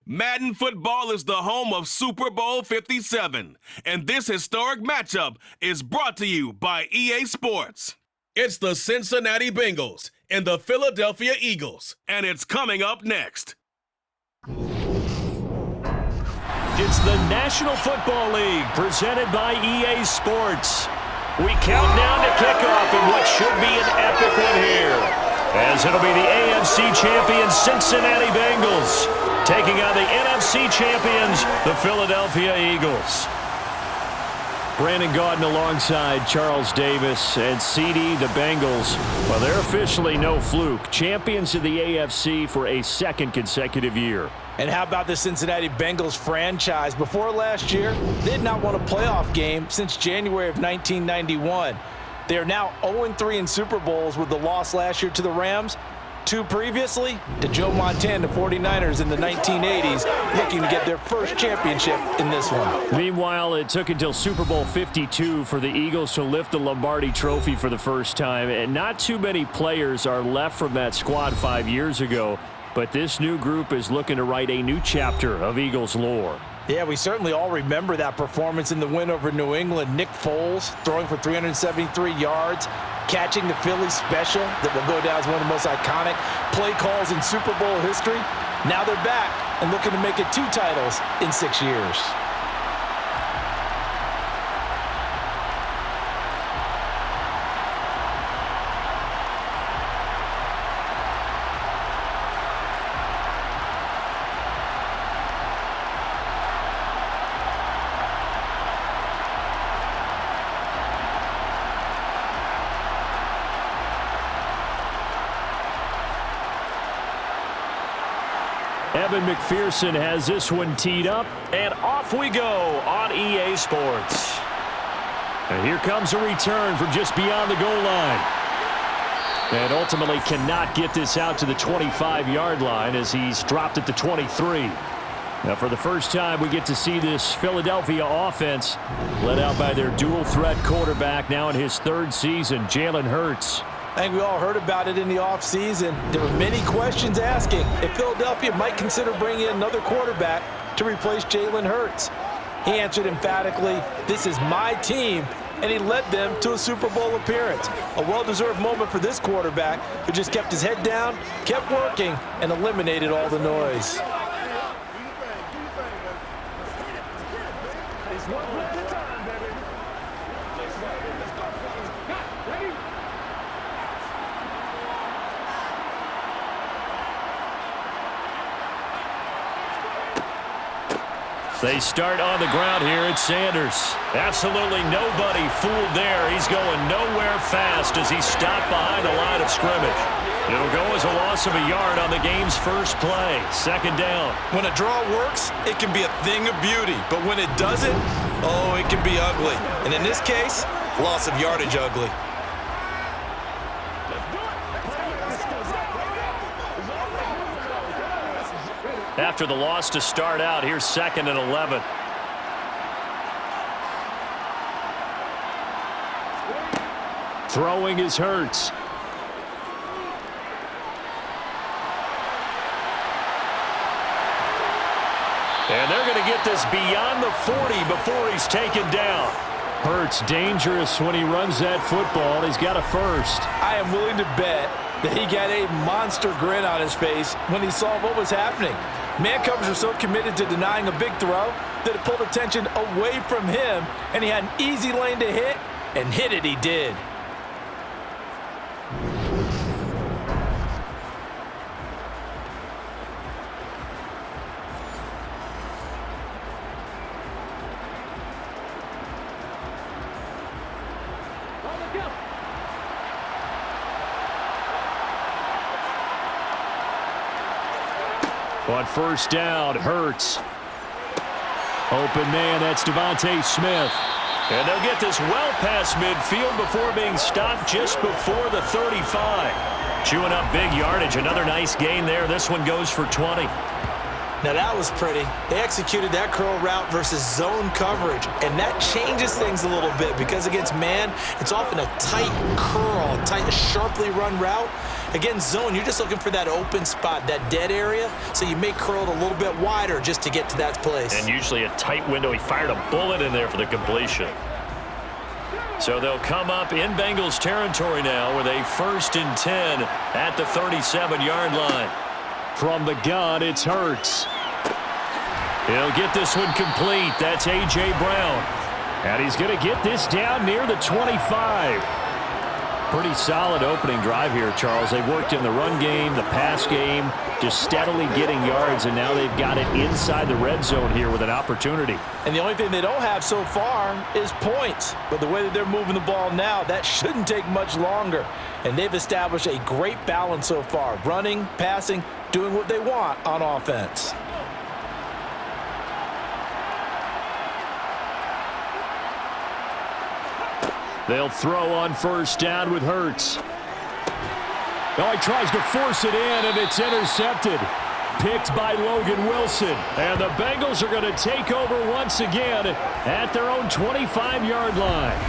Madden football is the home of Super Bowl 57, and this historic matchup is brought to you by EA Sports. It's the Cincinnati Bengals and the Philadelphia Eagles, and it's coming up next. It's the National Football League presented by EA Sports. We count down to kickoff in what should be an epic one here, as it'll be the AFC champion Cincinnati Bengals taking on the NFC champions, the Philadelphia Eagles. Brandon Gaudin alongside Charles Davis and CD, the Bengals. Well, they're officially no fluke. Champions of the AFC for a second consecutive year. And how about the Cincinnati Bengals franchise? Before last year, they had not won a playoff game since January of 1991. They are now 0-3 in Super Bowls with the loss last year to the Rams. 2 previously to Joe Montana 49ers in the 1980s, looking to get their first championship in this one. Meanwhile, it took until Super Bowl 52 for the Eagles to lift the Lombardi Trophy for the first time, and not too many players are left from that squad 5 years ago, but this new group is looking to write a new chapter of Eagles lore. Yeah, we certainly all remember that performance in the win over New England. Nick Foles throwing for 373 yards, catching the Philly special that will go down as one of the most iconic play calls in Super Bowl history. Now they're back and looking to make it 2 titles in 6 years. Evan McPherson has this one teed up, and off we go on EA Sports. And here comes a return from just beyond the goal line. And ultimately cannot get this out to the 25-yard line as he's dropped it to 23. Now, for the first time, we get to see this Philadelphia offense led out by their dual-threat quarterback, now in his 3rd season, Jalen Hurts. I think we all heard about it in the offseason. There were many questions asking if Philadelphia might consider bringing in another quarterback to replace Jalen Hurts. He answered emphatically, "This is my team," and he led them to a Super Bowl appearance. A well-deserved moment for this quarterback who just kept his head down, kept working, and eliminated all the noise. They start on the ground here. It's Sanders. Absolutely nobody fooled there. He's going nowhere fast as he stopped behind the line of scrimmage. It'll go as a loss of a yard on the game's first play. 2nd down. When a draw works, it can be a thing of beauty. But when it doesn't, oh, it can be ugly. And in this case, loss of yardage ugly. After the loss to start out, here's 2nd and 11. Throwing is Hurts. And they're going to get this beyond the 40 before he's taken down. Hurts dangerous when he runs that football. He's got a first. I am willing to bet that he got a monster grin on his face when he saw what was happening. Man covers are so committed to denying a big throw that it pulled attention away from him, and he had an easy lane to hit, and hit it he did. On 1st down, Hurts. Open man, that's Devontae Smith. And they'll get this well past midfield before being stopped just before the 35. Chewing up big yardage. Another nice gain there. This one goes for 20. Now that was pretty. They executed that curl route versus zone coverage, and that changes things a little bit because against man, it's often a tight curl, tight, sharply run route. Against zone, you're just looking for that open spot, that dead area, so you may curl it a little bit wider just to get to that place. And usually a tight window. He fired a bullet in there for the completion. So they'll come up in Bengals territory now with a 1st and 10 at the 37-yard line. From the gun, it's Hurts. He'll get this one complete. That's A.J. Brown. And he's going to get this down near the 25. Pretty solid opening drive here, Charles. They've worked in the run game, the pass game, just steadily getting yards, and now they've got it inside the red zone here with an opportunity. And the only thing they don't have so far is points. But the way that they're moving the ball now, that shouldn't take much longer. And they've established a great balance so far. Running, passing, doing what they want on offense. They'll throw on 1st down with Hurts. Oh, he tries to force it in, and it's intercepted. Picked by Logan Wilson. And the Bengals are going to take over once again at their own 25-yard line.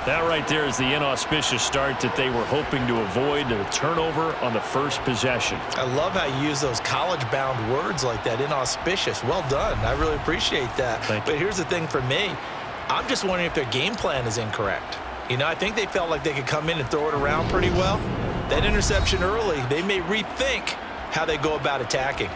That right there is the inauspicious start that they were hoping to avoid, the turnover on the first possession. I love how you use those college-bound words like that, inauspicious. Well done. I really appreciate that. Thank you. But here's the thing for me. I'm just wondering if their game plan is incorrect. You know, I think they felt like they could come in and throw it around pretty well. That interception early, they may rethink how they go about attacking.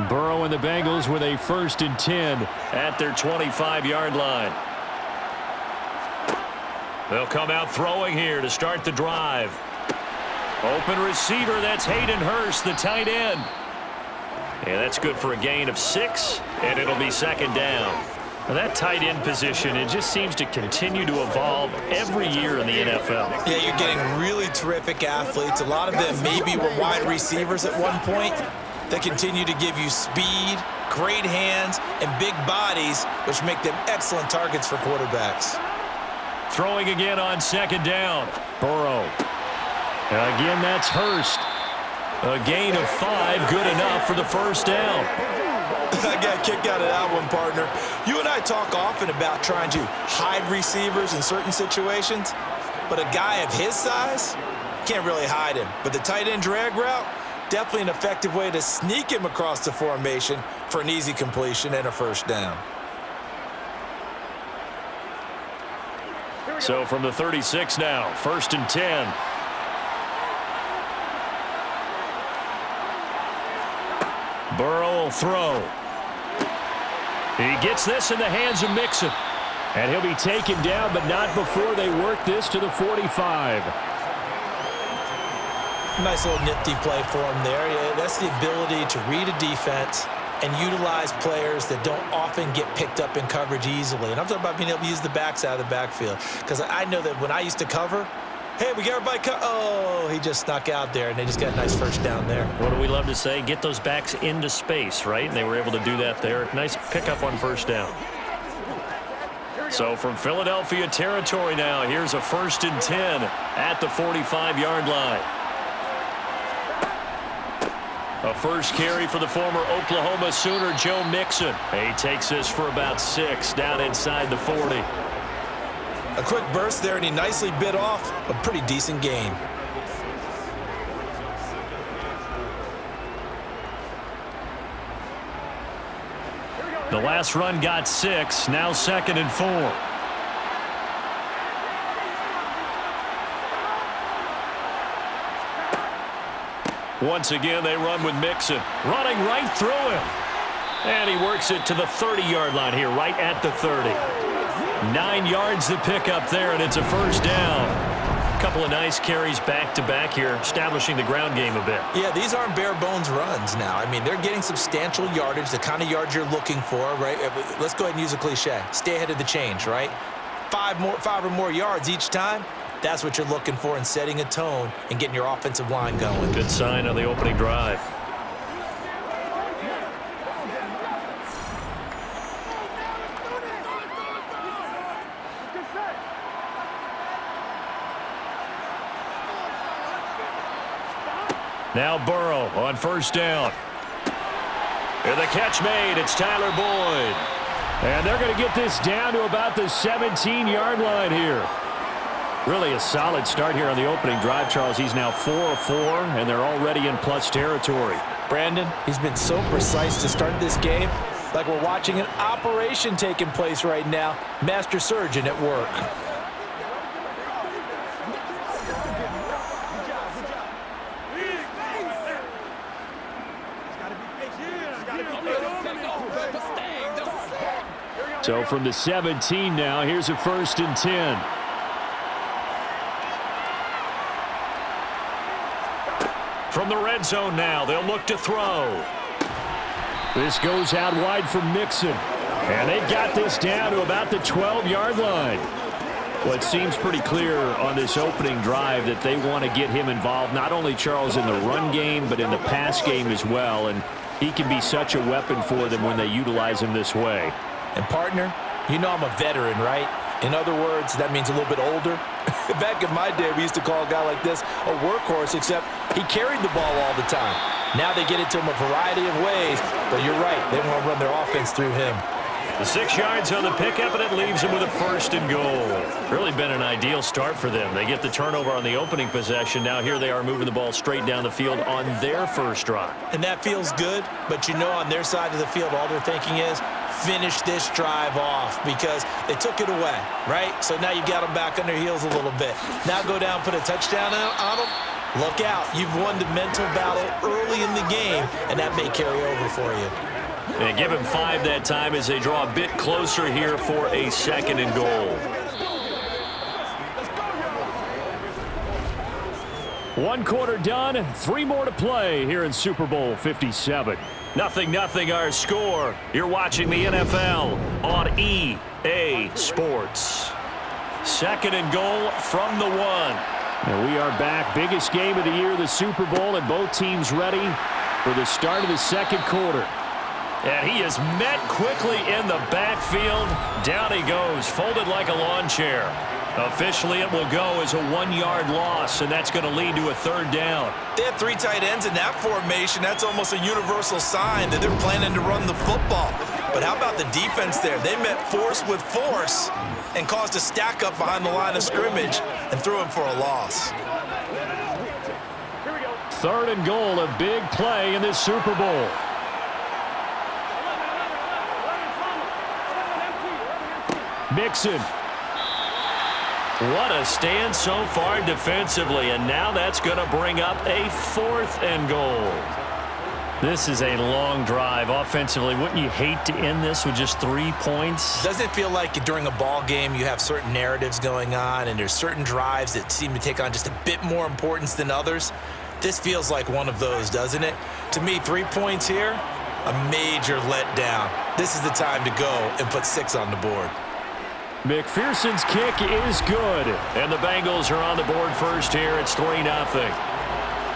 Burrow and the Bengals with a 1st and 10 at their 25-yard line. They'll come out throwing here to start the drive. Open receiver, that's Hayden Hurst, the tight end. Yeah, that's good for a gain of 6, and it'll be 2nd down. Now that tight end position, it just seems to continue to evolve every year in the NFL. Yeah, you're getting really terrific athletes. A lot of them maybe were wide receivers at one point. They continue to give you speed, great hands, and big bodies, which make them excellent targets for quarterbacks. Throwing again on 2nd down. Burrow. Again, that's Hurst. A gain of 5, good enough for the 1st down. I got a kick out of that one, partner. You and I talk often about trying to hide receivers in certain situations, but a guy of his size can't really hide him. But the tight end drag route, definitely an effective way to sneak him across the formation for an easy completion and a 1st down. So from the 36 now, 1st and 10. Burrow will throw. He gets this in the hands of Mixon. And he'll be taken down, but not before they work this to the 45. Nice little nifty play for him there. Yeah, that's the ability to read a defense and utilize players that don't often get picked up in coverage easily. And I'm talking about being able to use the backs out of the backfield. Because I know that when I used to cover, hey, we got everybody oh, he just snuck out there, and they just got a nice 1st down there. What do we love to say? Get those backs into space, right? And they were able to do that there. Nice pickup on 1st down. So from Philadelphia territory now, here's a 1st and 10 at the 45-yard line. A first carry for the former Oklahoma Sooner, Joe Mixon. He takes this for about 6 down inside the 40. A quick burst there, and he nicely bit off a pretty decent gain. The last run got 6, now 2nd and 4. Once again, they run with Mixon. Running right through him. And he works it to the 30-yard line here, right at the 30. 9 yards to pick up there, and it's a 1st down. Couple of nice carries back-to-back here, establishing the ground game a bit. Yeah, these aren't bare-bones runs now. I mean, they're getting substantial yardage, the kind of yards you're looking for, right? Let's go ahead and use a cliche. Stay ahead of the change, right? Five or more yards each time. That's what you're looking for in setting a tone and getting your offensive line going. Good sign on the opening drive. Now Burrow on first down. And the catch made. It's Tyler Boyd. And they're going to get this down to about the 17-yard line here. Really a solid start here on the opening drive, Charles. He's now 4 of 4, and they're already in plus territory. Brandon, he's been so precise to start this game, like we're watching an operation taking place right now. Master surgeon at work. So from the 17 now, here's a 1st and 10. From the red zone now, they'll look to throw. This goes out wide for Mixon. And they've got this down to about the 12-yard line. Well, it seems pretty clear on this opening drive that they want to get him involved, not only, Charles, in the run game, but in the pass game as well. And he can be such a weapon for them when they utilize him this way. And partner, you know I'm a veteran, right? In other words, that means a little bit older. Back in my day, we used to call a guy like this a workhorse, except he carried the ball all the time. Now they get it to him a variety of ways, but you're right, they want to run their offense through him. The 6 yards on the pickup, and it leaves them with a 1st and goal. Really been an ideal start for them. They get the turnover on the opening possession. Now here they are moving the ball straight down the field on their first drive. And that feels good, but you know on their side of the field, all they're thinking is, finish this drive off because they took it away, right? So now you got them back on their heels a little bit. Now go down, put a touchdown on them. Look out. You've won the mental battle early in the game, and that may carry over for you. And give him 5 that time as they draw a bit closer here for a 2nd and goal. 1 quarter done, 3 more to play here in Super Bowl 57. 0-0 our score. You're watching the NFL on EA Sports. 2nd and goal from the 1. And we are back. Biggest game of the year, the Super Bowl, and both teams ready for the start of the 2nd quarter. And he is met quickly in the backfield. Down he goes, folded like a lawn chair. Officially, it will go as a 1-yard loss, and that's going to lead to a 3rd down. They have 3 tight ends in that formation. That's almost a universal sign that they're planning to run the football. But how about the defense there? They met force with force and caused a stack up behind the line of scrimmage and threw him for a loss. 3rd and goal, a big play in this Super Bowl. Mixon. What a stand so far defensively, and now that's going to bring up a 4th and goal. This is a long drive offensively. Wouldn't you hate to end this with just 3 points? Doesn't it feel like during a ball game you have certain narratives going on and there's certain drives that seem to take on just a bit more importance than others? This feels like one of those, doesn't it? To me, 3 points here, a major letdown. This is the time to go and put 6 on the board. McPherson's kick is good. And the Bengals are on the board first here. It's 3-0.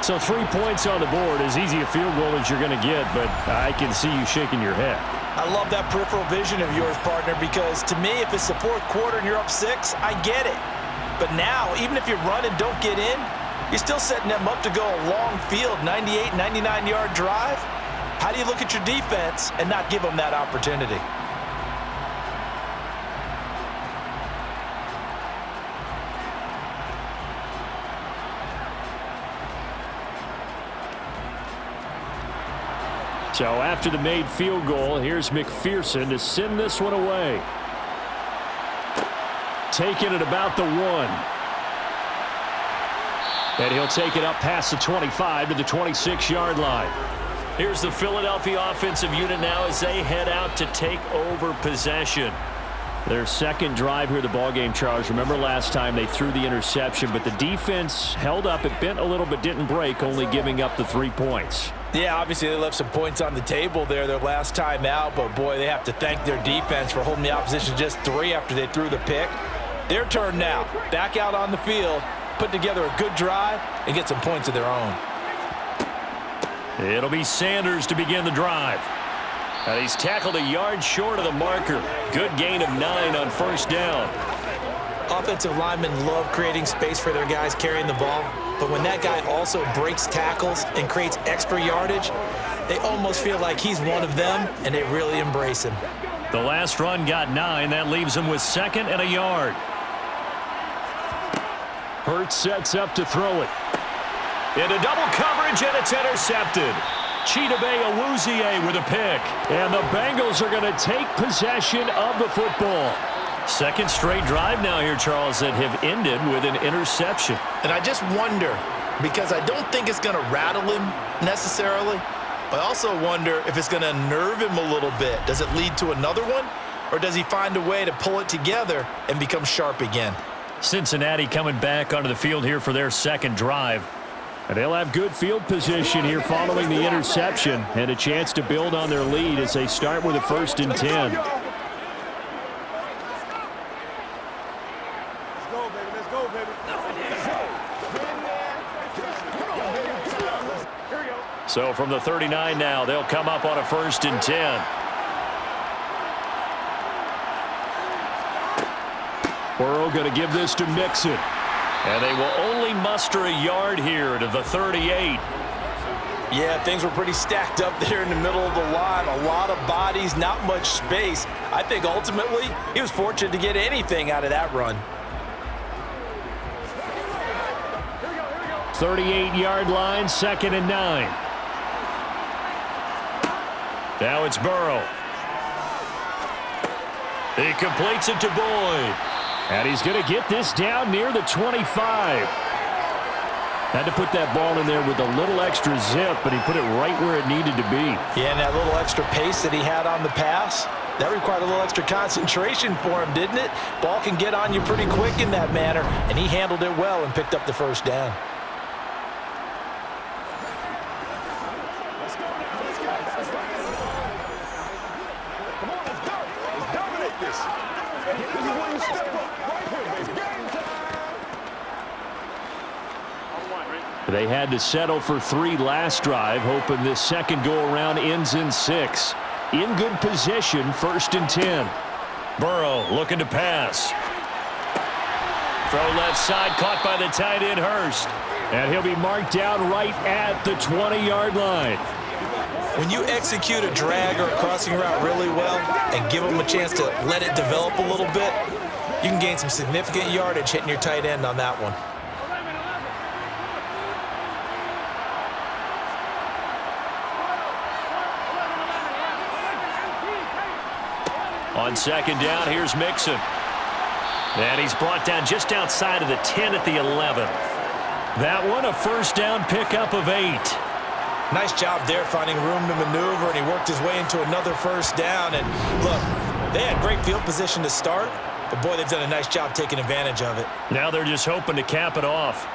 So 3 points on the board, as easy a field goal as you're going to get, but I can see you shaking your head. I love that peripheral vision of yours, partner, because to me, if it's the 4th quarter and you're up 6, I get it. But now, even if you run and don't get in, you're still setting them up to go a long field, 98, 99-yard drive. How do you look at your defense and not give them that opportunity? So after the made field goal, here's McPherson to send this one away. Taking it about the 1. And he'll take it up past the 25 to the 26-yard line. Here's the Philadelphia offensive unit now as they head out to take over possession. Their second drive here, the ballgame, Charles. Remember last time they threw the interception, but the defense held up. It bent a little but didn't break, only giving up the 3 points. Yeah, obviously they left some points on the table there their last time out, but boy, they have to thank their defense for holding the opposition just 3 after they threw the pick. Their turn now. Back out on the field, put together a good drive, and get some points of their own. It'll be Sanders to begin the drive. And he's tackled a yard short of the marker. Good gain of 9 on first down. Offensive linemen love creating space for their guys carrying the ball, but when that guy also breaks tackles and creates extra yardage, they almost feel like he's one of them, and they really embrace him. The last run got 9. That leaves him with 2nd and a yard. Hurts sets up to throw it. Into double coverage, and it's intercepted. Chidobe Awuzie with a pick. And the Bengals are going to take possession of the football. Second straight drive now here, Charles, that have ended with an interception. And I just wonder, because I don't think it's going to rattle him necessarily, but I also wonder if it's going to nerve him a little bit. Does it lead to another one, or does he find a way to pull it together and become sharp again? Cincinnati coming back onto the field here for their second drive. And they'll have good field position here following the interception and a chance to build on their lead as they start with a 1st and 10. So from the 39 now, they'll come up on a 1st and 10. Burrow going to give this to Mixon. And they will only muster a yard here to the 38. Yeah, things were pretty stacked up there in the middle of the line. A lot of bodies, not much space. I think ultimately he was fortunate to get anything out of that run. 38-yard line, 2nd and 9. Now it's Burrow. He completes it to Boyd. And he's going to get this down near the 25. Had to put that ball in there with a little extra zip, but he put it right where it needed to be. Yeah, and that little extra pace that he had on the pass, that required a little extra concentration for him, didn't it? Ball can get on you pretty quick in that manner, and he handled it well and picked up the 1st down. They had to settle for 3 last drive, hoping this second go-around ends in 6. In good position, 1st and 10. Burrow looking to pass. Throw left side, caught by the tight end Hurst. And he'll be marked down right at the 20-yard line. When you execute a drag or a crossing route really well and give them a chance to let it develop a little bit, you can gain some significant yardage hitting your tight end on that one. On 2nd down, here's Mixon. And he's brought down just outside of the 10 at the 11. That one, a 1st down pickup of 8. Nice job there finding room to maneuver, and he worked his way into another 1st down. And look, they had great field position to start, but boy, they've done a nice job taking advantage of it. Now they're just hoping to cap it off.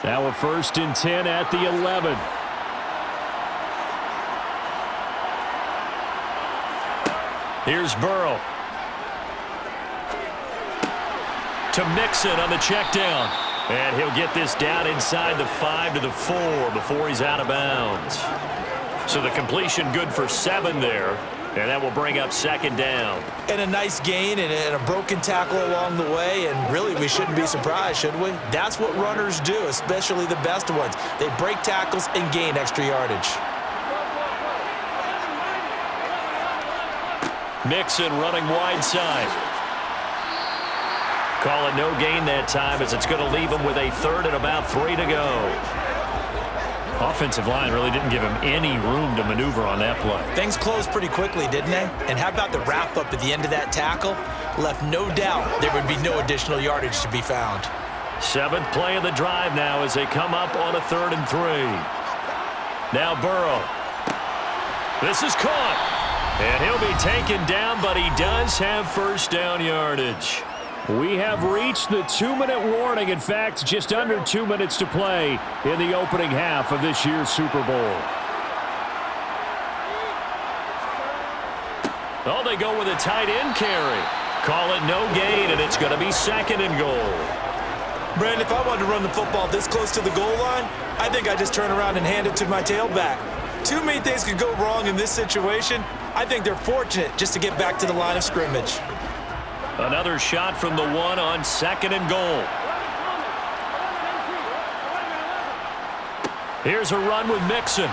Now a 1st and 10 at the 11. Here's Burrow. To Mixon on the check down. And he'll get this down inside the 5 to the 4 before he's out of bounds. So the completion good for 7 there. And that will bring up 2nd down. And a nice gain and a broken tackle along the way, and really we shouldn't be surprised, should we? That's what runners do, especially the best ones. They break tackles and gain extra yardage. Mixon running wide side. Call it no gain that time as it's going to leave him with a 3rd and about 3 to go. Offensive line really didn't give him any room to maneuver on that play. Things closed pretty quickly, didn't they? And how about the wrap-up at the end of that tackle? left no doubt there would be no additional yardage to be found. 7th play of the drive now as they come up on a 3rd and 3. Now Burrow. This is caught. And he'll be taken down, but he does have first down yardage. We have reached the 2-minute warning. In fact, just under 2 minutes to play in the opening half of this year's Super Bowl. Oh, they go with a tight end carry. Call it no gain, and it's going to be 2nd and goal. Brandon, if I wanted to run the football this close to the goal line, I think I just turn around and hand it to my tailback. Too many things could go wrong in this situation. I think they're fortunate just to get back to the line of scrimmage. Another shot from the 1 on 2nd and goal. Here's a run with Mixon.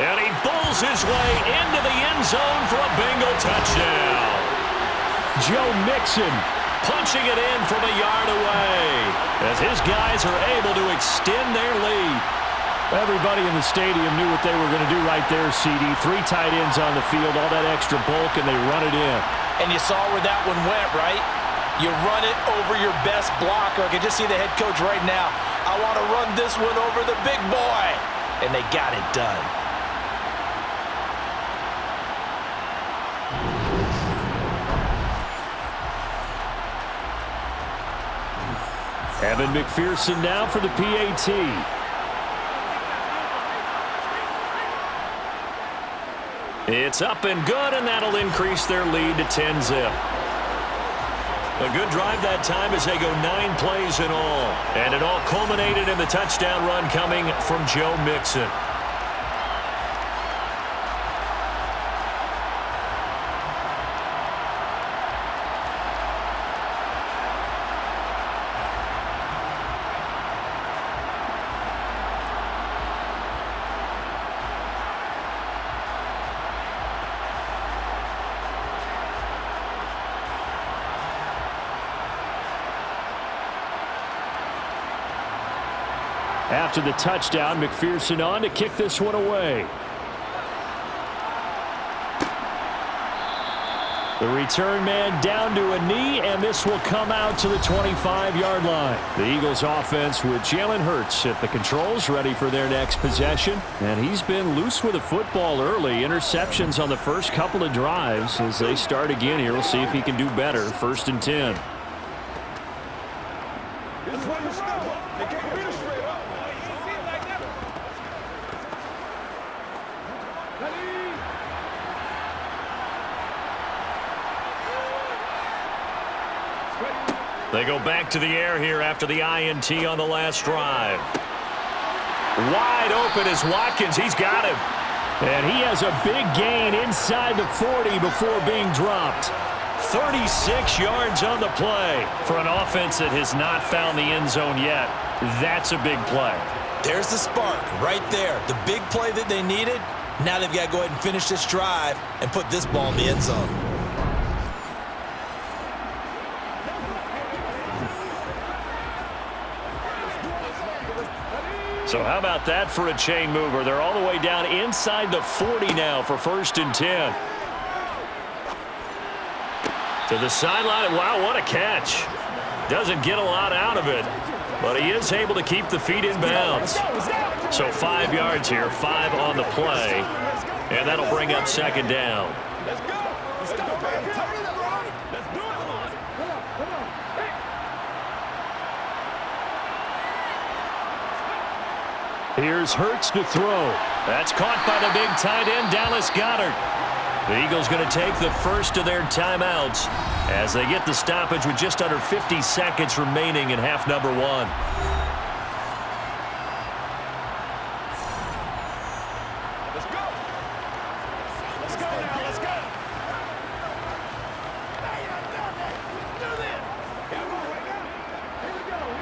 And he bulls his way into the end zone for a Bengal touchdown. Joe Mixon punching it in from a yard away as his guys are able to extend their lead. Everybody in the stadium knew what they were going to do right there, CD. 3 tight ends on the field, all that extra bulk, and they run it in. And you saw where that one went, right? You run it over your best blocker. I can just see the head coach right now. I want to run this one over the big boy. And they got it done. Evan McPherson now for the PAT. It's up and good, and that'll increase their lead to 10-zip. A good drive that time as they go 9 plays in all. And it all culminated in the touchdown run coming from Joe Mixon. After the touchdown, McPherson on to kick this one away. The return man down to a knee, and this will come out to the 25-yard line. The Eagles offense with Jalen Hurts at the controls, ready for their next possession. And he's been loose with the football early. Interceptions on the first couple of drives. As they start again here, we'll see if he can do better. 1st and 10. They go back to the air here after the INT on the last drive. Wide open is Watkins. He's got him. And he has a big gain inside the 40 before being dropped. 36 yards on the play for an offense that has not found the end zone yet. That's a big play. There's the spark right there. The big play that they needed. Now they've got to go ahead and finish this drive and put this ball in the end zone. So how about that for a chain mover? They're all the way down inside the 40 now for 1st and 10. To the sideline. Wow, what a catch. Doesn't get a lot out of it, but he is able to keep the feet in bounds. So 5 yards here, 5 on the play, and that'll bring up 2nd down. Here's Hurts to throw. That's caught by the big tight end, Dallas Goedert. The Eagles going to take the first of their timeouts as they get the stoppage with just under 50 seconds remaining in half number 1.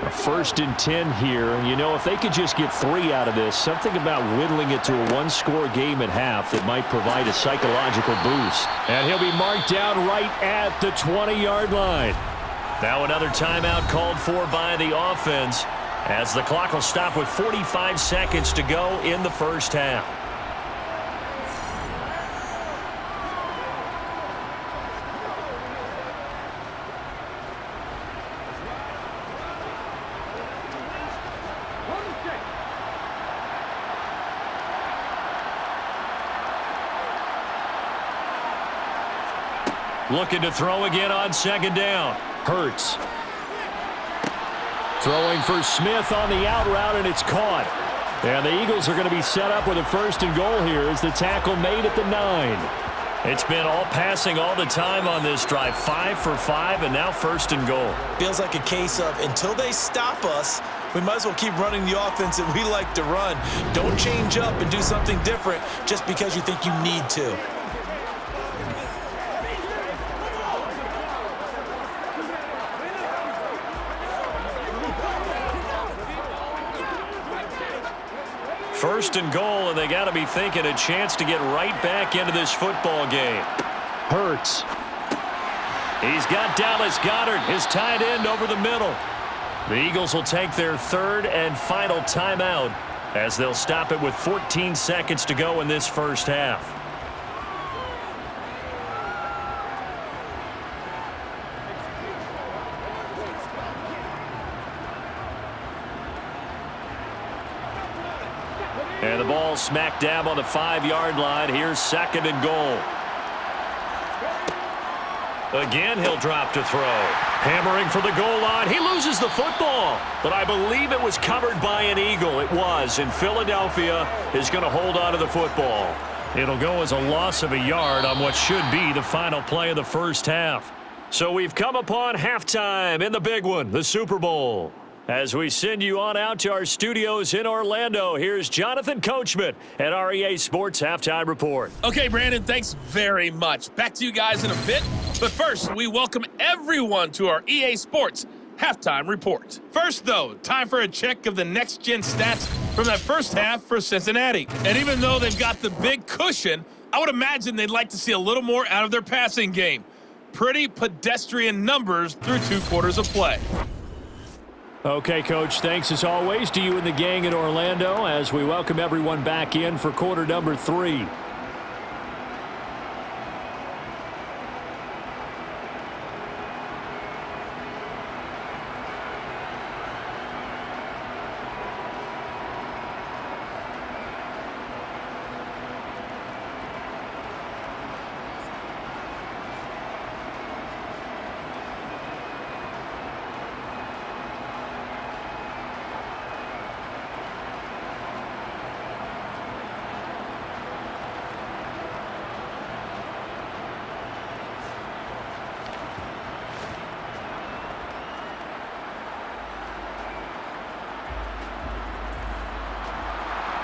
A 1st and 10 here, and you know, if they could just get 3 out of this, something about whittling it to a 1-score game at half that might provide a psychological boost. And he'll be marked down right at the 20-yard line. Now another timeout called for by the offense as the clock will stop with 45 seconds to go in the first half. Looking to throw again on second down. Hurts. Throwing for Smith on the out route, and it's caught. And the Eagles are going to be set up with a 1st and goal here as the tackle made at the 9. It's been all passing all the time on this drive. 5 for 5, and now 1st and goal. Feels like a case of until they stop us, we might as well keep running the offense that we like to run. Don't change up and do something different just because you think you need to. First and goal, and they got to be thinking a chance to get right back into this football game. Hurts. He's got Dallas Goedert, his tight end, over the middle. The Eagles will take their 3rd and final timeout as they'll stop it with 14 seconds to go in this first half. And the ball smack dab on the 5-yard line. Here's 2nd and goal. Again, he'll drop to throw. Hammering for the goal line. He loses the football. But I believe it was covered by an Eagle. It was. And Philadelphia is going to hold on to the football. It'll go as a loss of a yard on what should be the final play of the first half. So we've come upon halftime in the big one, the Super Bowl. As we send you on out to our studios in Orlando, here's Jonathan Coachman at our EA Sports Halftime Report. Okay, Brandon, thanks very much. Back to you guys in a bit. But first, we welcome everyone to our EA Sports Halftime Report. First, though, time for a check of the next-gen stats from that first half for Cincinnati. And even though they've got the big cushion, I would imagine they'd like to see a little more out of their passing game. Pretty pedestrian numbers through 2 quarters of play. Okay, Coach, thanks as always to you and the gang in Orlando as we welcome everyone back in for quarter number 3.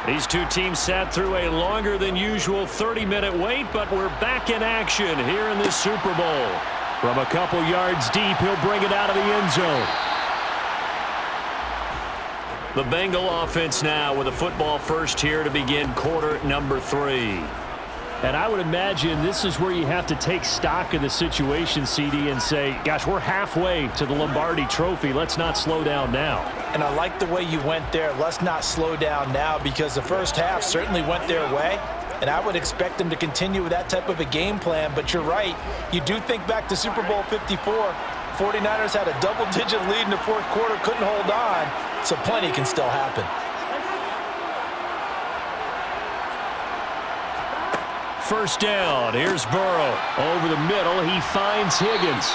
These two teams sat through a longer than usual 30-minute wait, but we're back in action here in this Super Bowl. From a couple yards deep, he'll bring it out of the end zone. The Bengal offense now with a football first here to begin quarter number 3. And I would imagine this is where you have to take stock of the situation, CD, and say, gosh, we're halfway to the Lombardi Trophy. Let's not slow down now. And I like the way you went there. Let's not slow down now, because the first half certainly went their way. And I would expect them to continue with that type of a game plan. But you're right. You do think back to Super Bowl 54. 49ers had a double-digit lead in the 4th quarter, couldn't hold on. So plenty can still happen. First down. Here's Burrow. Over the middle, he finds Higgins.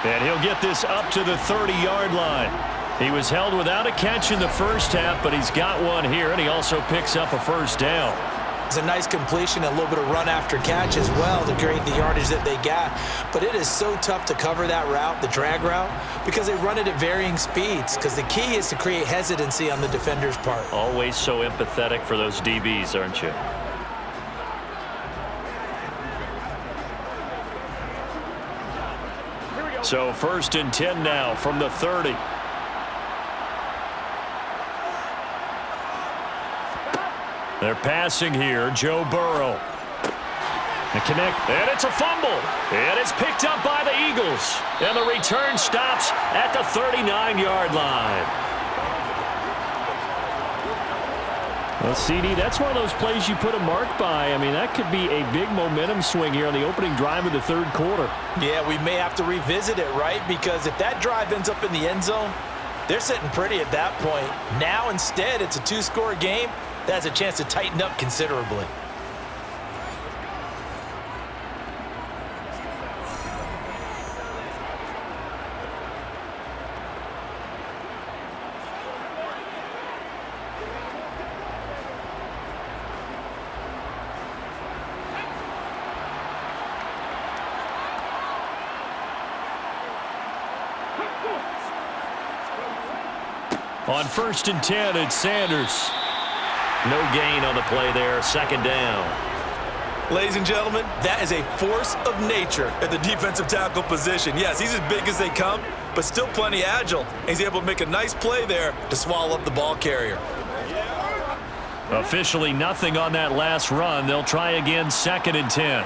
And he'll get this up to the 30-yard line. He was held without a catch in the first half, but he's got one here, and he also picks up a first down. It's a nice completion, a little bit of run after catch as well to create the yardage that they got. But it is so tough to cover that route, the drag route, because they run it at varying speeds, because the key is to create hesitancy on the defender's part. Always so empathetic for those DBs, aren't you? So 1st and 10 now from the 30. They're passing here, Joe Burrow. And it's a fumble. And it's picked up by the Eagles. And the return stops at the 39-yard line. Well, CD, that's one of those plays you put a mark by. I mean, that could be a big momentum swing here on the opening drive of the 3rd quarter. Yeah, we may have to revisit it, right? Because if that drive ends up in the end zone, they're sitting pretty at that point. Now, instead, it's a 2-score game. That has a chance to tighten up considerably. On 1st and 10, it's Sanders. No gain on the play there, 2nd down. Ladies and gentlemen, that is a force of nature at the defensive tackle position. Yes, he's as big as they come, but still plenty agile. He's able to make a nice play there to swallow up the ball carrier. Officially nothing on that last run. They'll try again, 2nd and 10.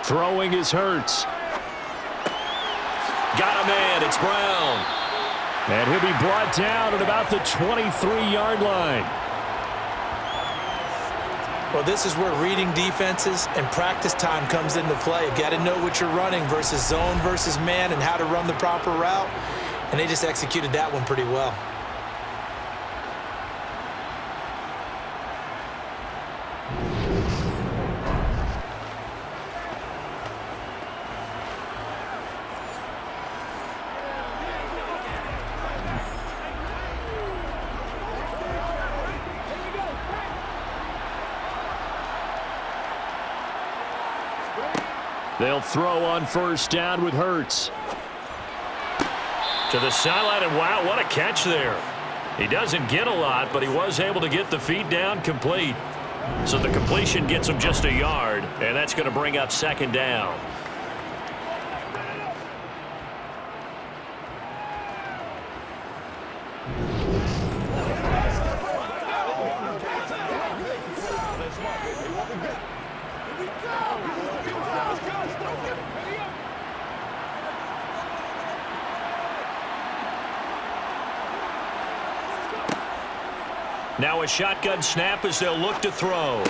Throwing is Hurts. Got a man, it's Brown. And he'll be brought down at about the 23-yard line. Well, this is where reading defenses and practice time comes into play. You've got to know what you're running versus zone versus man and how to run the proper route. And they just executed that one pretty well. They'll throw on 1st down with Hurts. To the sideline, and wow, what a catch there. He doesn't get a lot, but he was able to get the feet down complete. So the completion gets him just a yard, and that's going to bring up 2nd down. Now a shotgun snap as they'll look to throw.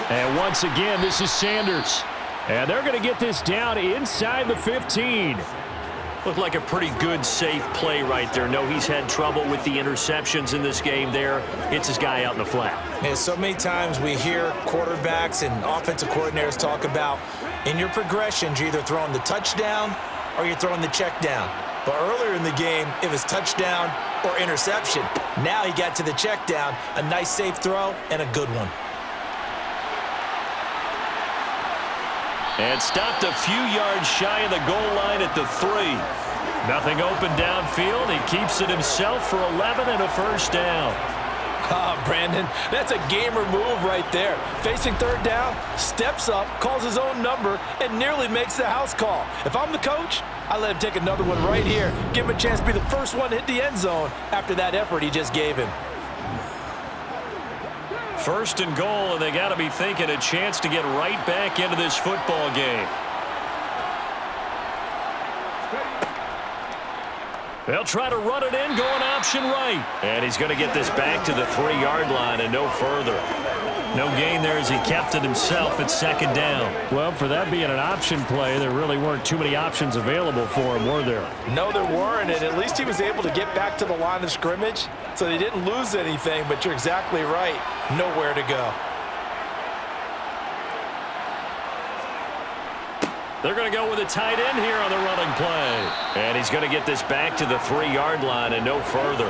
And once again, this is Sanders. And they're going to get this down inside the 15. Looked like a pretty good, safe play right there. No, he's had trouble with the interceptions in this game there. Hits his guy out in the flat. Man, so many times we hear quarterbacks and offensive coordinators talk about in your progressions, you're either throwing the touchdown or you're throwing the check down. But earlier in the game, it was touchdown or interception. Now he got to the check down, a nice safe throw, and a good one. And stopped a few yards shy of the goal line at the 3. Nothing open downfield. He keeps it himself for 11 and a 1st down. Brandon, that's a gamer move right there. Facing 3rd down, steps up, calls his own number, and nearly makes the house call. If I'm the coach, I let him take another one right here. Give him a chance to be the first one to hit the end zone after that effort he just gave him. 1st and goal, and they got to be thinking a chance to get right back into this football game. They'll try to run it in, going option right. And he's going to get this back to the 3-yard line and no further. No gain there as he kept it himself at 2nd down. Well, for that being an option play, there really weren't too many options available for him, were there? No, there weren't, and at least he was able to get back to the line of scrimmage, so they didn't lose anything, but you're exactly right. Nowhere to go. They're going to go with a tight end here on the running play. And he's going to get this back to the 3-yard line and no further.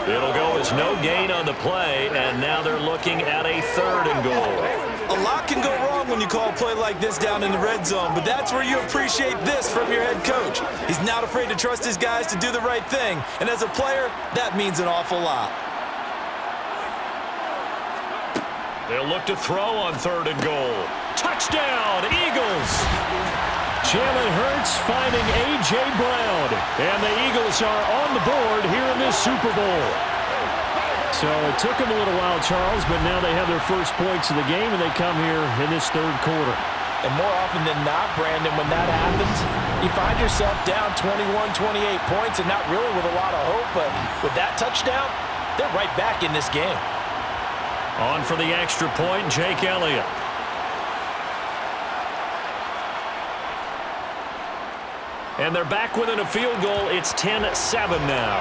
It'll go as no gain on the play, and now they're looking at a 3rd and goal. A lot can go wrong when you call a play like this down in the red zone, but that's where you appreciate this from your head coach. He's not afraid to trust his guys to do the right thing, and as a player, that means an awful lot. They'll look to throw on 3rd and goal. Touchdown, Eagles! Jalen Hurts finding A.J. Brown. And the Eagles are on the board here in this Super Bowl. So it took them a little while, Charles, but now they have their first points of the game, and they come here in this 3rd quarter. And more often than not, Brandon, when that happens, you find yourself down 21, 28 points, and not really with a lot of hope, but with that touchdown, they're right back in this game. On for the extra point, Jake Elliott. And they're back within a field goal. It's 10-7 now.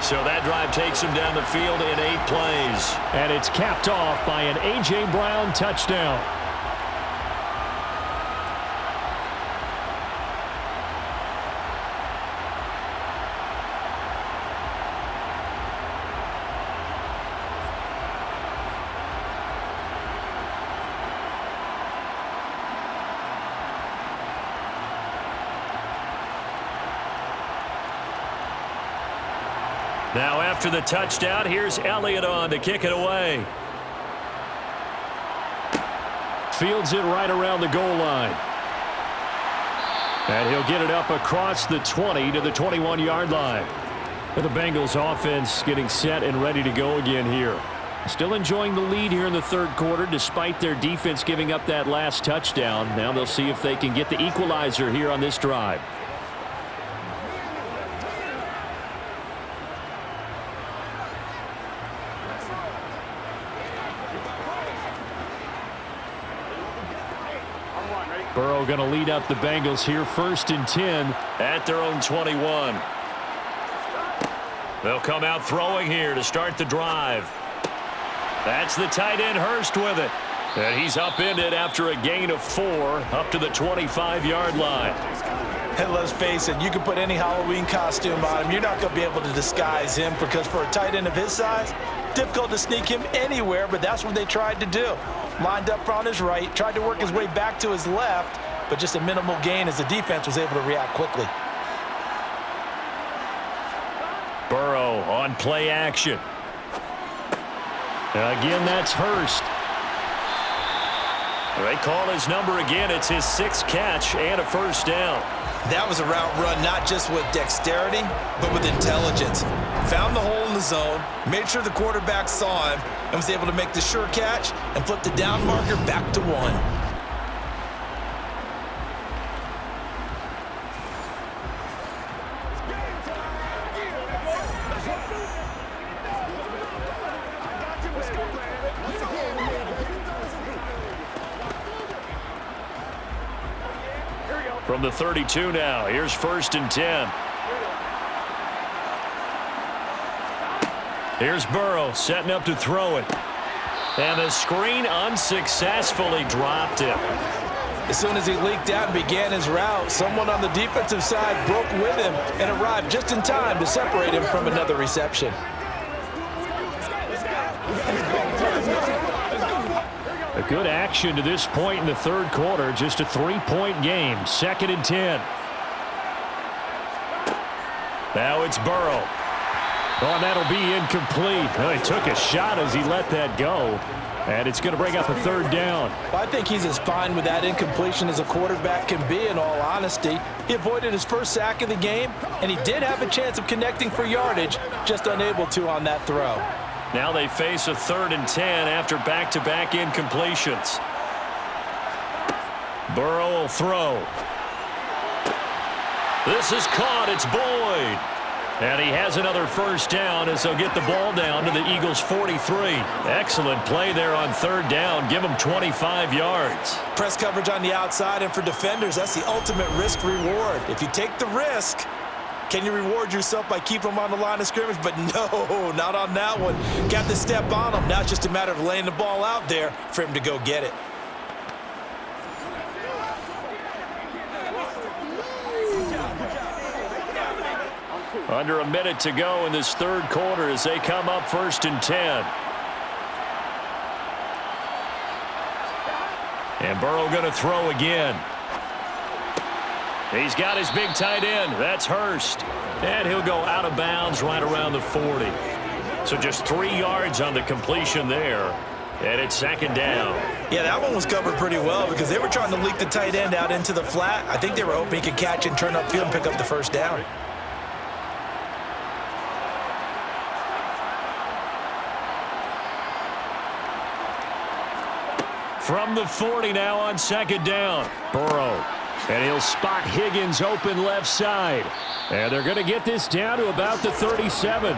So that drive takes them down the field in 8 plays. And it's capped off by an A.J. Brown touchdown. Now after the touchdown, here's Elliott on to kick it away. Fields it right around the goal line. And he'll get it up across the 20 to the 21-yard line. And the Bengals offense getting set and ready to go again here. Still enjoying the lead here in the third quarter despite their defense giving up that last touchdown. Now they'll see if they can get the equalizer here on this drive. Burrow going to lead up the Bengals here, 1st and 10 at their own 21. They'll come out throwing here to start the drive. That's the tight end Hurst with it. And he's upended after a gain of 4 up to the 25-yard line. And let's face it, you can put any Halloween costume on him. You're not going to be able to disguise him because for a tight end of his size, difficult to sneak him anywhere, but that's what they tried to do. Lined up on his right, tried to work his way back to his left, but just a minimal gain as the defense was able to react quickly. Burrow on play action. Again, that's Hurst. They call his number again. It's his 6th catch and a first down. That was a route run not just with dexterity, but with intelligence. Found the hole in the zone, made sure the quarterback saw him, and was able to make the sure catch and flip the down marker back to 1. From the 32 now, here's 1st and 10. Here's Burrow setting up to throw it. And the screen unsuccessfully dropped him. As soon as he leaked out and began his route, someone on the defensive side broke with him and arrived just in time to separate him from another reception. A good action to this point in the third quarter. Just a 3-point game. 2nd and 10. Now it's Burrow. Oh, and that'll be incomplete. Well, he took a shot as he let that go. And it's going to bring up a 3rd down. I think he's as fine with that incompletion as a quarterback can be, in all honesty. He avoided his first sack of the game, and he did have a chance of connecting for yardage, just unable to on that throw. Now they face a 3rd and 10 after back-to-back incompletions. Burrow will throw. This is caught. It's Boyd. And he has another first down as they'll get the ball down to the Eagles' 43. Excellent play there on 3rd down. Give them 25 yards. Press coverage on the outside, and for defenders, that's the ultimate risk-reward. If you take the risk, can you reward yourself by keeping them on the line of scrimmage? But no, not on that one. Got to step on him. Now it's just a matter of laying the ball out there for him to go get it. Under a minute to go in this third quarter as they come up 1st and 10. And Burrow going to throw again. He's got his big tight end. That's Hurst. And he'll go out of bounds right around the 40. So just 3 yards on the completion there. And it's 2nd down. Yeah, that one was covered pretty well because they were trying to leak the tight end out into the flat. I think they were hoping he could catch and turn upfield and pick up the first down. From the 40 now on 2nd down. Burrow. And he'll spot Higgins open left side. And they're going to get this down to about the 37.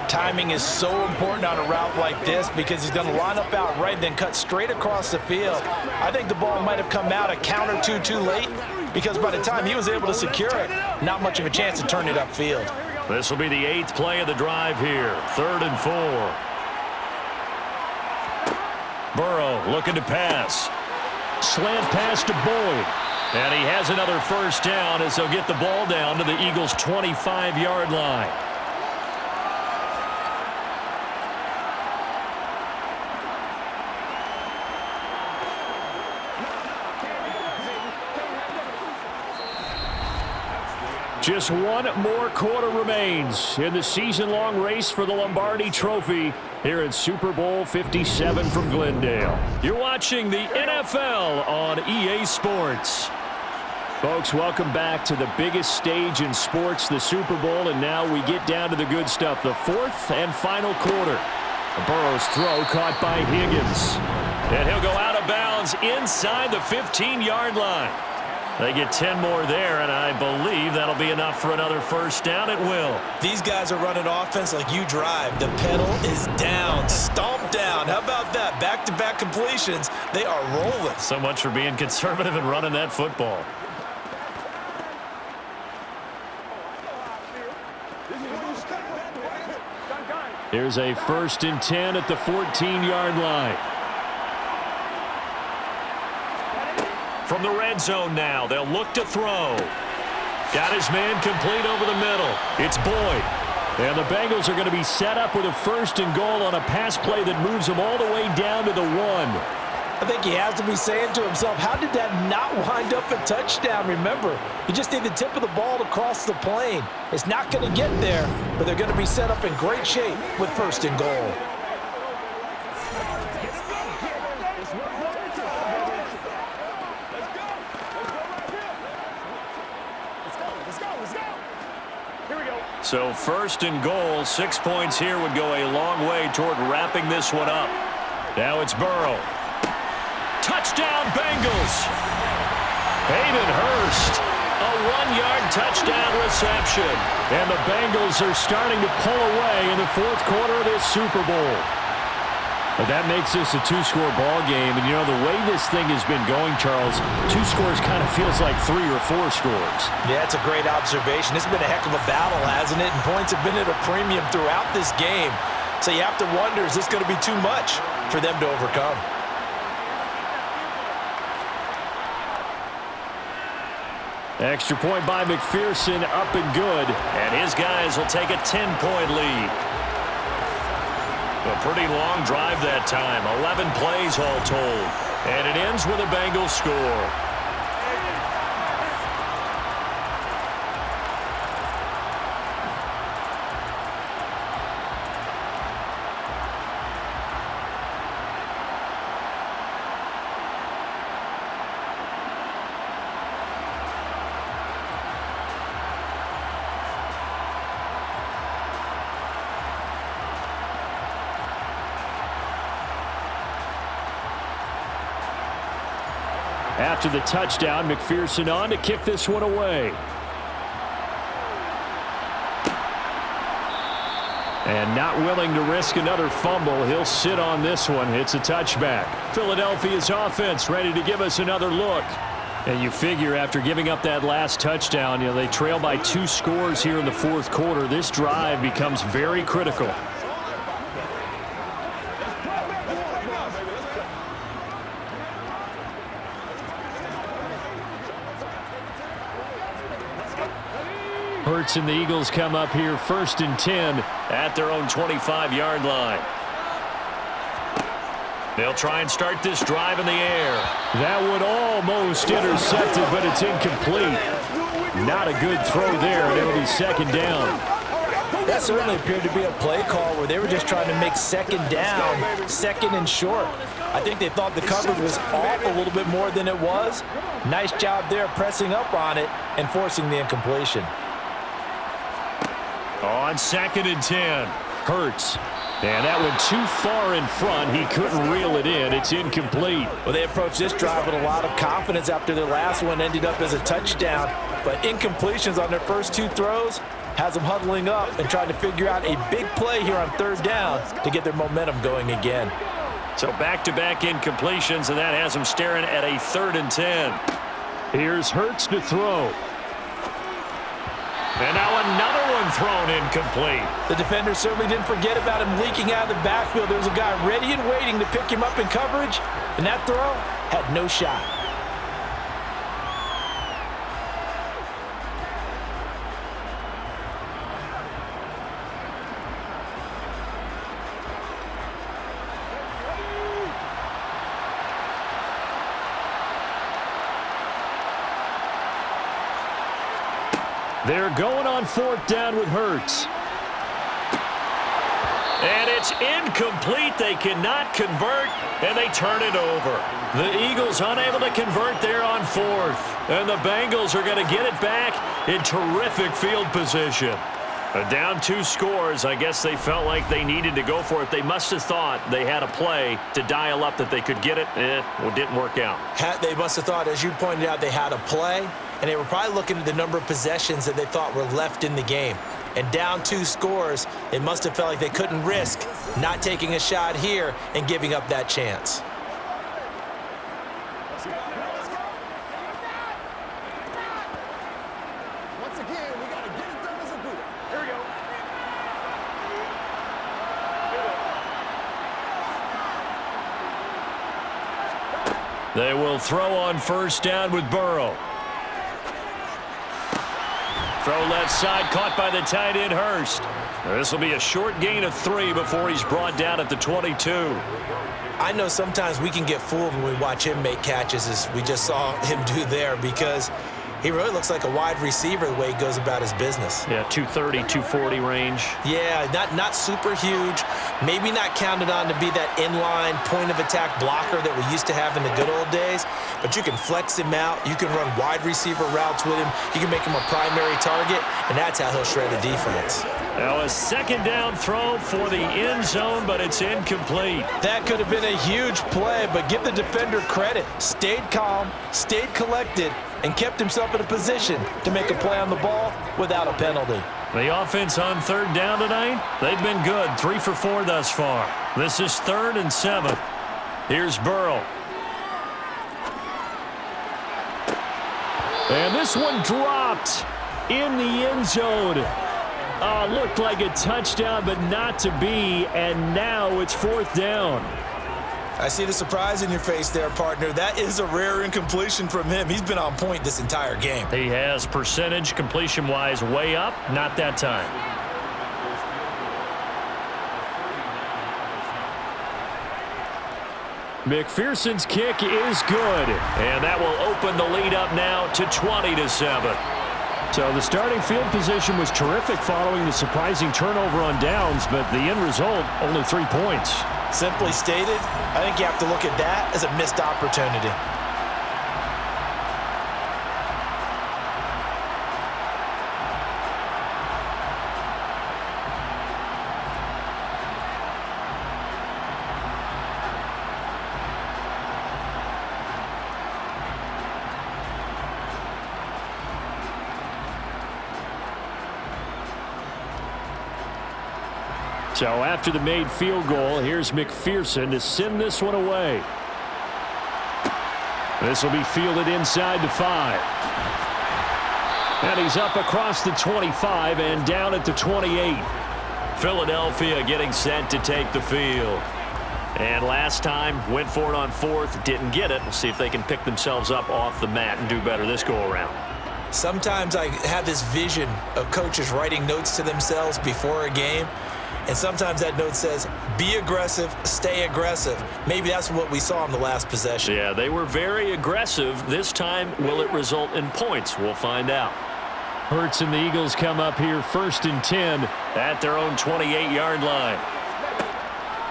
Timing is so important on a route like this because he's going to line up out right and then cut straight across the field. I think the ball might have come out a count or two too late because by the time he was able to secure it, not much of a chance to turn it upfield. This will be the 8th play of the drive here. 3rd and 4. Burrow looking to pass. Slant pass to Boyd. And he has another first down as they'll get the ball down to the Eagles' 25-yard line. Just one more quarter remains in the season-long race for the Lombardi Trophy here at Super Bowl 57 from Glendale. You're watching the NFL on EA Sports. Folks, welcome back to the biggest stage in sports, the Super Bowl, and now we get down to the good stuff, the fourth and final quarter. Burrow's throw caught by Higgins. And he'll go out of bounds inside the 15-yard line. They get 10 more there, and I believe that'll be enough for another first down at will. These guys are running offense like you drive. The pedal is down, stomp down. How about that? Back-to-back completions. They are rolling. So much for being conservative and running that football. Here's a 1st and 10 at the 14-yard line. From the red zone now, they'll look to throw. Got his man complete over the middle. It's Boyd. And the Bengals are going to be set up with a 1st and goal on a pass play that moves them all the way down to the 1. I think he has to be saying to himself, how did that not wind up a touchdown? Remember, you just need the tip of the ball to cross the plane. It's not going to get there, but they're going to be set up in great shape with 1st and goal. So 1st and goal, 6 points here would go a long way toward wrapping this one up. Now it's Burrow. Touchdown, Bengals. Hayden Hurst, a 1-yard touchdown reception. And the Bengals are starting to pull away in the 4th quarter of this Super Bowl. But that makes this a 2-score ball game. And, you know, the way this thing has been going, Charles, 2 scores kind of feels like 3 or 4 scores. Yeah, it's a great observation. It's been a heck of a battle, hasn't it? And points have been at a premium throughout this game. So you have to wonder, is this going to be too much for them to overcome? Extra point by McPherson, up and good. And his guys will take a 10-point lead. A pretty long drive that time. 11 plays all told. And it ends with a Bengals score. After the touchdown, McPherson on to kick this one away. And not willing to risk another fumble, he'll sit on this one. It's a touchback. Philadelphia's offense ready to give us another look. And you figure after giving up that last touchdown, you know, they trail by 2 scores here in the 4th quarter. This drive becomes very critical. Hurts and the Eagles come up here 1st and 10 at their own 25-yard line. They'll try and start this drive in the air. That would almost intercept it, but it's incomplete. Not a good throw there, and it'll be 2nd down. That certainly appeared to be a play call where they were just trying to make 2nd down, 2nd and short. I think they thought the coverage was off a little bit more than it was. Nice job there pressing up on it and forcing the incompletion. On 2nd and 10, Hurts. And that went too far in front. He couldn't reel it in. It's incomplete. Well, they approached this drive with a lot of confidence after their last one ended up as a touchdown. But incompletions on their first 2 throws has them huddling up and trying to figure out a big play here on 3rd down to get their momentum going again. So back-to-back incompletions, and that has them staring at a 3rd and 10. Here's Hurts to throw. And now another one thrown incomplete. The defender certainly didn't forget about him leaking out of the backfield. There was a guy ready and waiting to pick him up in coverage, and that throw had no shot. They're going on 4th down with Hurts. And it's incomplete. They cannot convert, and they turn it over. The Eagles unable to convert there on 4th. And the Bengals are going to get it back in terrific field position. Down 2 scores. I guess they felt like they needed to go for it. They must have thought they had a play to dial up that they could get it. It didn't work out. They must have thought, as you pointed out, they had a play, and they were probably looking at the number of possessions that they thought were left in the game. And down 2 scores, it must have felt like they couldn't risk not taking a shot here and giving up that chance. Once again, we got to get it done as a group. Here we go. They will throw on 1st down with Burrow. Throw left side, caught by the tight end, Hurst. This will be a short gain of 3 before he's brought down at the 22. I know sometimes we can get fooled when we watch him make catches, as we just saw him do there, because he really looks like a wide receiver the way he goes about his business. Yeah, 230, 240 range. Yeah, not super huge. Maybe not counted on to be that inline point-of-attack blocker that we used to have in the good old days, but you can flex him out. You can run wide receiver routes with him. You can make him a primary target, and that's how he'll shred a defense. Now a 2nd down throw for the end zone, but it's incomplete. That could have been a huge play, but give the defender credit. Stayed calm, stayed collected, and kept himself in a position to make a play on the ball without a penalty. The offense on 3rd down tonight, they've been good. 3 for 4 thus far. This is 3rd and 7. Here's Burrow. And this one dropped in the end zone. Looked like a touchdown, but not to be, and now it's 4th down. I see the surprise in your face there, partner. That is a rare incompletion from him. He's been on point this entire game. He has percentage completion-wise way up. Not that time. McPherson's kick is good. And that will open the lead up now to 20-7. So the starting field position was terrific following the surprising turnover on downs, but the end result, only 3 points. Simply stated, I think you have to look at that as a missed opportunity. So after the made field goal, here's McPherson to send this one away. This will be fielded inside the 5. And he's up across the 25 and down at the 28. Philadelphia getting set to take the field. And last time, went for it on 4th, didn't get it. We'll see if they can pick themselves up off the mat and do better this go-around. Sometimes I have this vision of coaches writing notes to themselves before a game. And sometimes that note says, be aggressive, stay aggressive. Maybe that's what we saw in the last possession. Yeah, they were very aggressive. This time, will it result in points? We'll find out. Hurts and the Eagles come up here 1st and 10 at their own 28-yard line.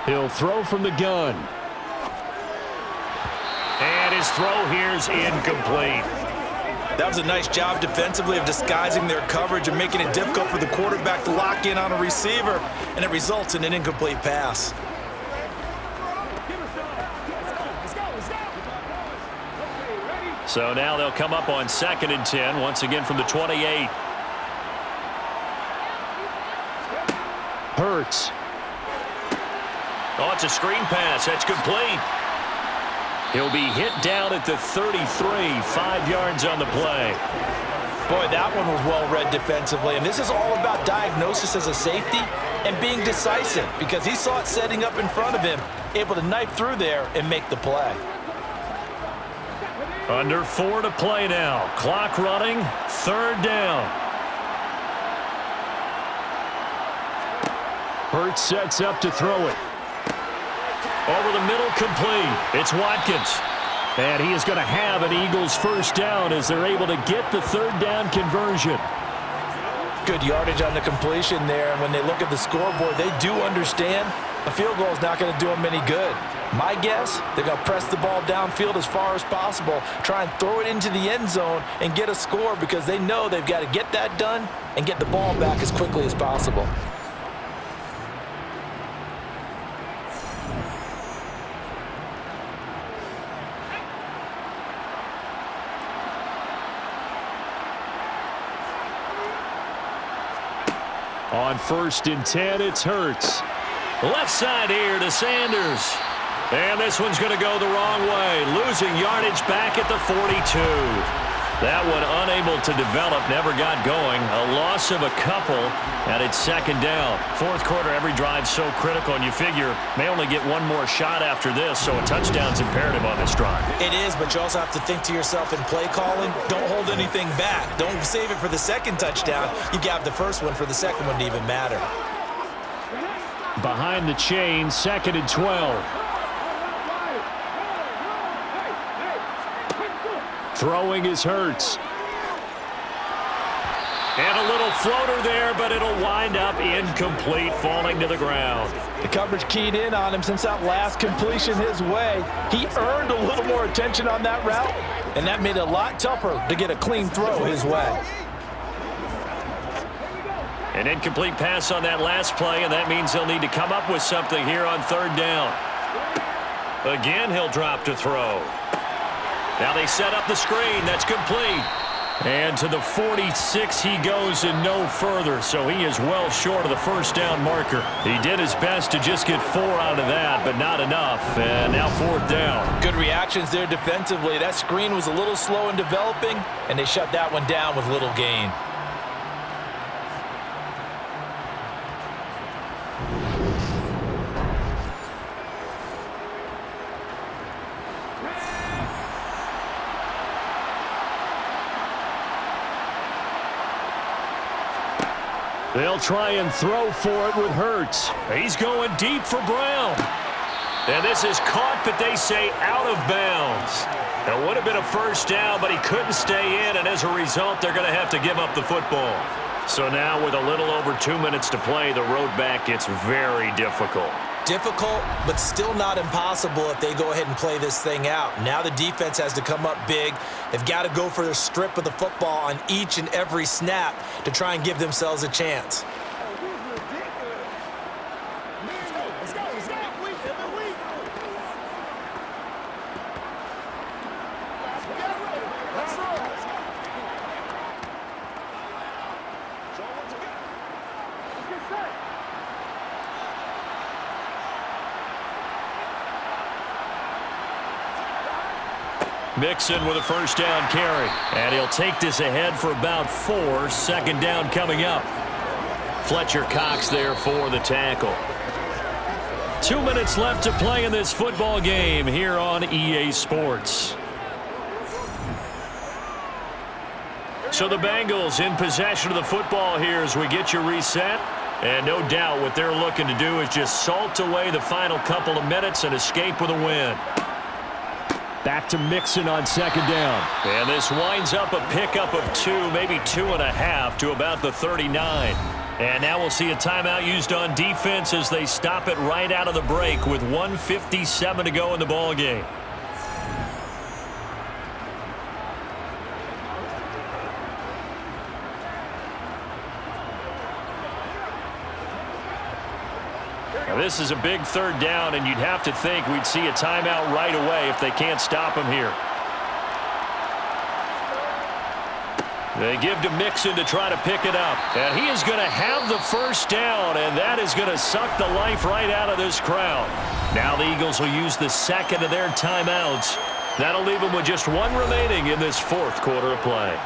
He'll throw from the gun. And his throw here's incomplete. That was a nice job defensively of disguising their coverage and making it difficult for the quarterback to lock in on a receiver, and it results in an incomplete pass. So now they'll come up on 2nd and 10, once again from the 28. Hurts. Oh, it's a screen pass. That's complete. He'll be hit down at the 33, 5 yards on the play. Boy, that one was well read defensively, and this is all about diagnosis as a safety and being decisive, because he saw it setting up in front of him, able to knife through there and make the play. Under 4 to play now. Clock running, 3rd down. Hurts sets up to throw it. Over the middle, complete. It's Watkins. And he is going to have an Eagles 1st down as they're able to get the 3rd down conversion. Good yardage on the completion there, and when they look at the scoreboard, they do understand a field goal is not going to do them any good. My guess, they're going to press the ball downfield as far as possible, try and throw it into the end zone and get a score because they know they've got to get that done and get the ball back as quickly as possible. On 1st and 10, it's Hurts. Left side here to Sanders. And this one's going to go the wrong way. Losing yardage back at the 42. That one unable to develop, never got going. A loss of a couple, and it's 2nd down. 4th quarter, every drive so critical, and you figure may only get one more shot after this, so a touchdown's imperative on this drive. It is, but you also have to think to yourself in play calling, don't hold anything back. Don't save it for the 2nd touchdown. You got the first one for the 2nd one to even matter. Behind the chain, 2nd and 12. Throwing is Hurts. And a little floater there, but it'll wind up incomplete, falling to the ground. The coverage keyed in on him since that last completion his way. He earned a little more attention on that route, and that made it a lot tougher to get a clean throw his way. An incomplete pass on that last play, and that means they'll need to come up with something here on 3rd down. Again, he'll drop to throw. Now they set up the screen. That's complete. And to the 46 he goes and no further, so he is well short of the 1st down marker. He did his best to just get 4 out of that, but not enough. And now 4th down. Good reactions there defensively. That screen was a little slow in developing, and they shut that one down with little gain. They'll try and throw for it with Hurts. He's going deep for Brown. And this is caught, but they say out of bounds. It would have been a 1st down, but he couldn't stay in, and as a result, they're going to have to give up the football. So now with a little over 2 minutes to play, the road back gets very difficult. Difficult, but still not impossible if they go ahead and play this thing out. Now the defense has to come up big. They've got to go for their strip of the football on each and every snap to try and give themselves a chance. Mixon with a 1st down carry. And he'll take this ahead for about 4. 2nd down coming up. Fletcher Cox there for the tackle. 2 minutes left to play in this football game here on EA Sports. So the Bengals in possession of the football here as we get you reset. And no doubt what they're looking to do is just salt away the final couple of minutes and escape with a win. Back to Mixon on 2nd down. And this winds up a pickup of 2, maybe 2.5 to about the 39. And now we'll see a timeout used on defense as they stop it right out of the break with 1:57 to go in the ball game. Now this is a big 3rd down, and you'd have to think we'd see a timeout right away if they can't stop him here. They give to Mixon to try to pick it up. And he is going to have the 1st down, and that is going to suck the life right out of this crowd. Now the Eagles will use the 2nd of their timeouts. That'll leave them with just 1 remaining in this 4th quarter of play.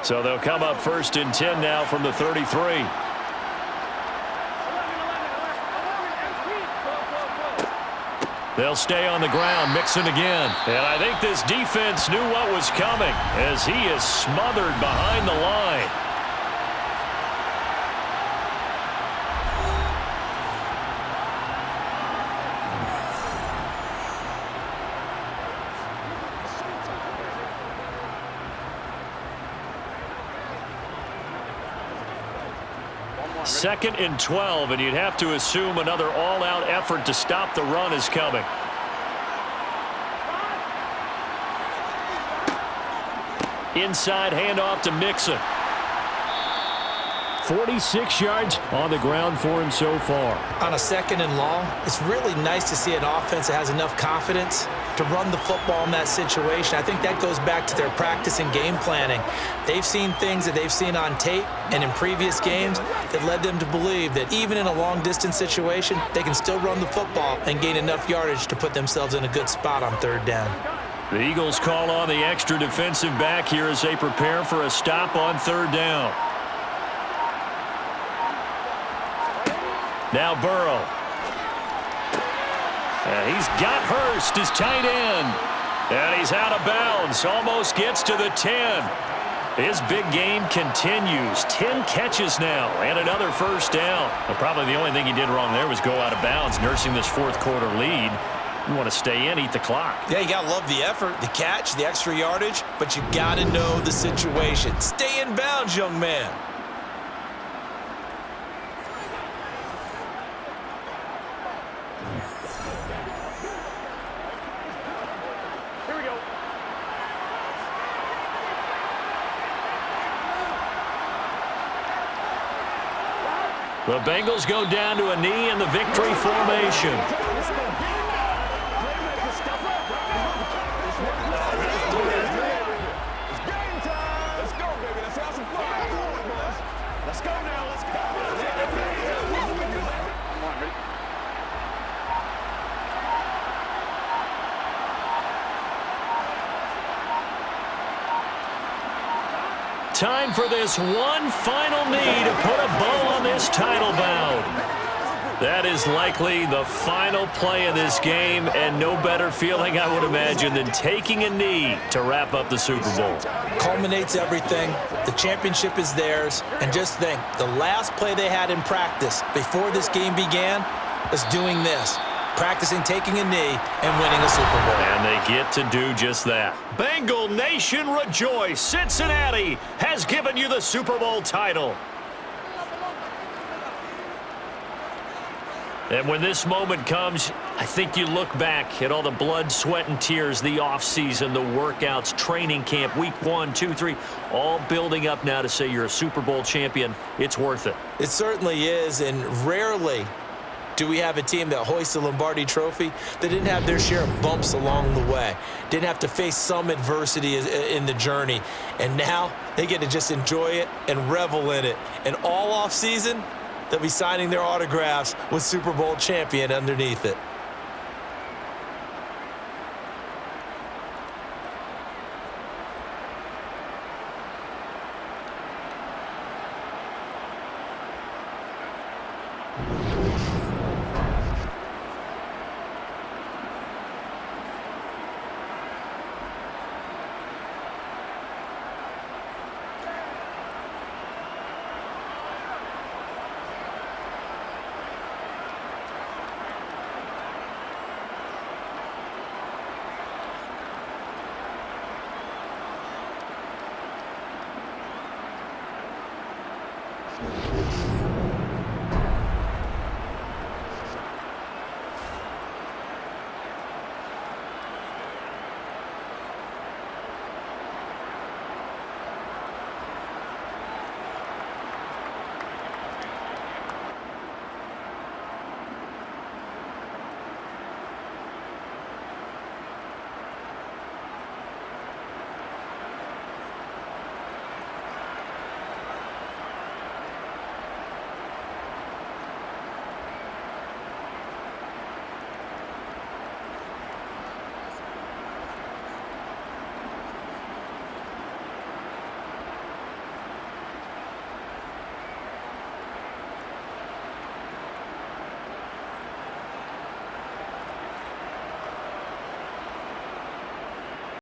So they'll come up 1st and 10 now from the 33. They'll stay on the ground. Mixon again. And I think this defense knew what was coming as he is smothered behind the line. 2nd and 12, and you'd have to assume another all-out effort to stop the run is coming. Inside handoff to Mixon. 46 yards on the ground for him so far. On a 2nd and long, it's really nice to see an offense that has enough confidence to run the football in that situation. I think that goes back to their practice and game planning. They've seen things that they've seen on tape and in previous games that led them to believe that even in a long-distance situation, they can still run the football and gain enough yardage to put themselves in a good spot on 3rd down. The Eagles call on the extra defensive back here as they prepare for a stop on 3rd down. Now Burrow. He's got Hurst, his tight end. And he's out of bounds. Almost gets to the 10. His big game continues. 10 catches now and another 1st down. Well, probably the only thing he did wrong there was go out of bounds, nursing this 4th quarter lead. You want to stay in, eat the clock. Yeah, you got to love the effort, the catch, the extra yardage, but you got to know the situation. Stay in bounds, young man. Here we go. The Bengals go down to a knee in the victory formation. Time for this one final knee to put a bow on this title bout. That is likely the final play of this game, and no better feeling, I would imagine, than taking a knee to wrap up the Super Bowl. Culminates everything. The championship is theirs. And just think, the last play they had in practice before this game began was doing this. Practicing taking a knee and winning a Super Bowl. And they get to do just that. Bengal Nation rejoice. Cincinnati has given you the Super Bowl title. And when this moment comes, I think you look back at all the blood, sweat, and tears, the offseason, the workouts, training camp, week 1, 2, 3, all building up now to say you're a Super Bowl champion. It's worth it. It certainly is, and rarely do we have a team that hoists the Lombardi Trophy that didn't have their share of bumps along the way, didn't have to face some adversity in the journey, and now they get to just enjoy it and revel in it. And all offseason, they'll be signing their autographs with Super Bowl champion underneath it.